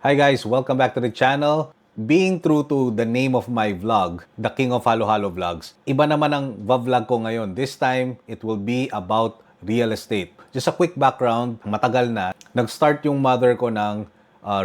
Hi guys, welcome back to the channel. Being true to the name of my vlog, the King of Halo Halo Vlogs, iba naman ang vlog ko ngayon. This time, it will be about real estate. Just a quick background, matagal na, nag-start yung mother ko ng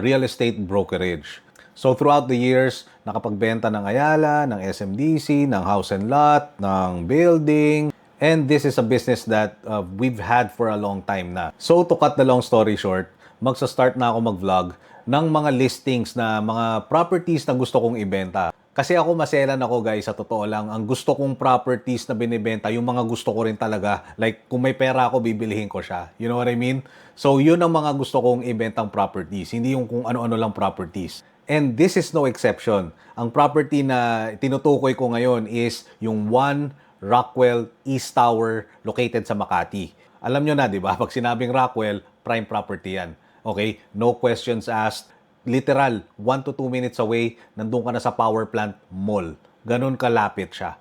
real estate brokerage. So throughout the years, nakapagbenta ng Ayala, ng SMDC, ng house and lot, ng building, and this is a business that we've had for a long time na. So to cut the long story short, magsa-start na ako mag-vlog ng mga listings na mga properties na gusto kong ibenta. Kasi ako maselan ako guys, sa totoo lang. Ang gusto kong properties na binibenta, yung mga gusto ko rin talaga. Like kung may pera ako, bibilihin ko siya. You know what I mean? So yun ang mga gusto kong ibentang properties. Hindi yung kung ano-ano lang properties. And this is no exception. Ang property na tinutukoy ko ngayon is yung One Rockwell East Tower located sa Makati. Alam nyo na, di ba? Pag sinabing Rockwell, prime property yan. Okay? No questions asked. Literal, 1 to 2 minutes away, nandun ka na sa power plant mall. Ganun kalapit siya.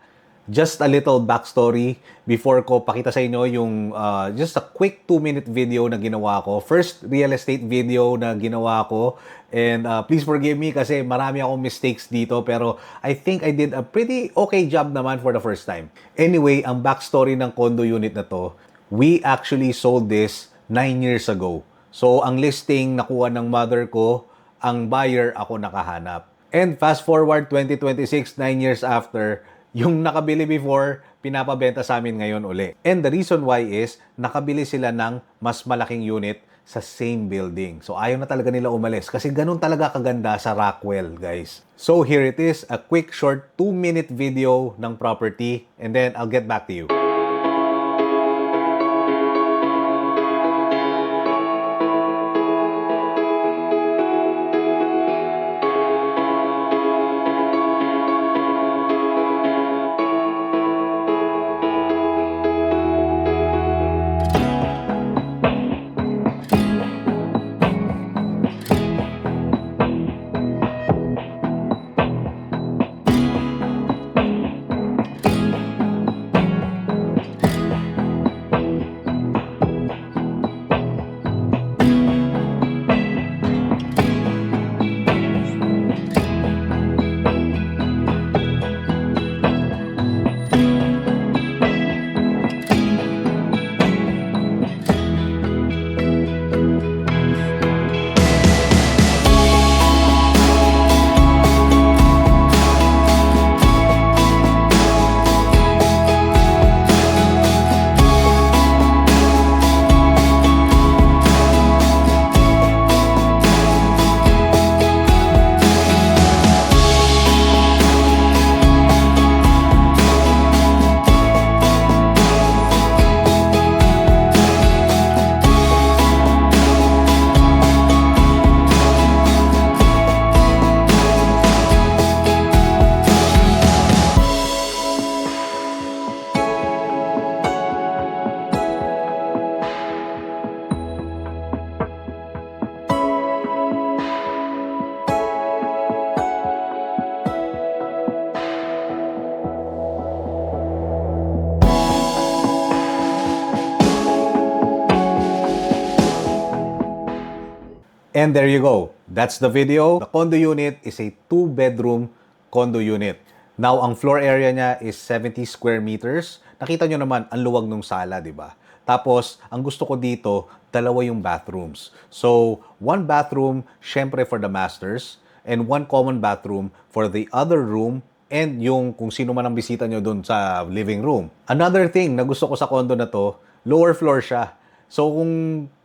Just a little backstory before ko pakita sa inyo yung just a quick 2-minute video na ginawa ko. First real estate video na ginawa ko. And please forgive me kasi marami akong mistakes dito. Pero I think I did a pretty okay job naman for the first time. Anyway, ang backstory ng condo unit na to, we actually sold this 9 years ago. So, ang listing nakuha ng mother ko, ang buyer ako nakahanap. And fast forward 2026, 9 years after, yung nakabili before, pinapabenta sa amin ngayon uli. And the reason why is, nakabili sila ng mas malaking unit sa same building. So, ayaw na talaga nila umalis kasi ganun talaga kaganda sa Rockwell, guys. So, here it is, a quick short 2-minute video ng property and then I'll get back to you. And there you go. That's the video. The condo unit is a 2-bedroom condo unit. Now, ang floor area niya is 70 square meters. Nakita nyo naman, ang luwag ng sala, di ba? Tapos, ang gusto ko dito, dalawa yung bathrooms. So, 1 bathroom, syempre for the masters, and 1 common bathroom for the other room, and yung kung sino man ang bisita nyo dun sa living room. Another thing na gusto ko sa condo na to, lower floor siya. So, kung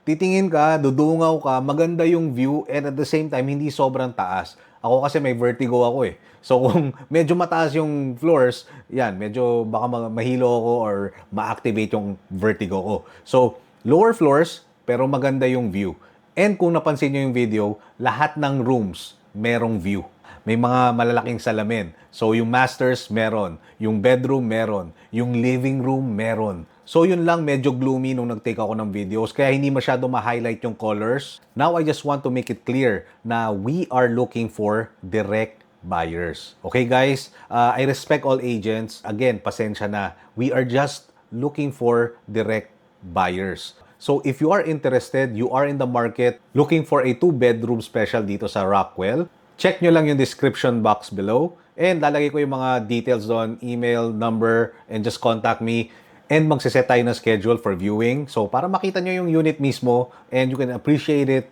titingin ka, dudungaw ka, maganda yung view and at the same time, hindi sobrang taas. Ako kasi may vertigo ako eh. So kung medyo mataas yung floors, yan, medyo baka mahilo ako or ma-activate yung vertigo ko. So lower floors, pero maganda yung view. And kung napansin nyo yung video, lahat ng rooms merong view. May mga malalaking salamin. So yung masters meron, yung bedroom meron, yung living room meron. So yun lang, medyo gloomy nung nag-take ako ng videos kaya hindi masyado ma-highlight yung colors. Now I just want to make it clear na we are looking for direct buyers. Okay guys, I respect all agents. Again, pasensya na. We are just looking for direct buyers. So if you are interested, you are in the market looking for a 2-bedroom special dito sa Rockwell, check nyo lang yung description box below and lalagay ko yung mga details doon, email, number, and just contact me and magsiset tayo ng schedule for viewing. So para makita nyo yung unit mismo and you can appreciate it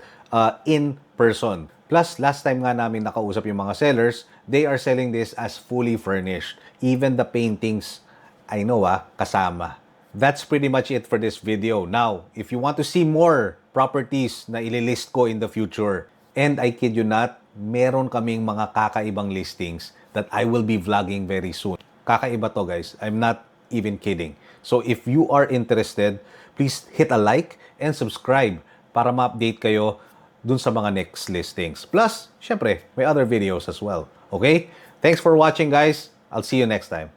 in person. Plus, last time nga namin nakausap yung mga sellers, they are selling this as fully furnished. Even the paintings, I know kasama. That's pretty much it for this video. Now, if you want to see more properties na ililist ko in the future, and I kid you not, meron kaming mga kakaibang listings that I will be vlogging very soon. Kakaiba to guys, I'm not even kidding. So if you are interested, please hit a like and subscribe para ma-update kayo dun sa mga next listings. Plus, syempre, may other videos as well. Okay? Thanks for watching guys. I'll see you next time.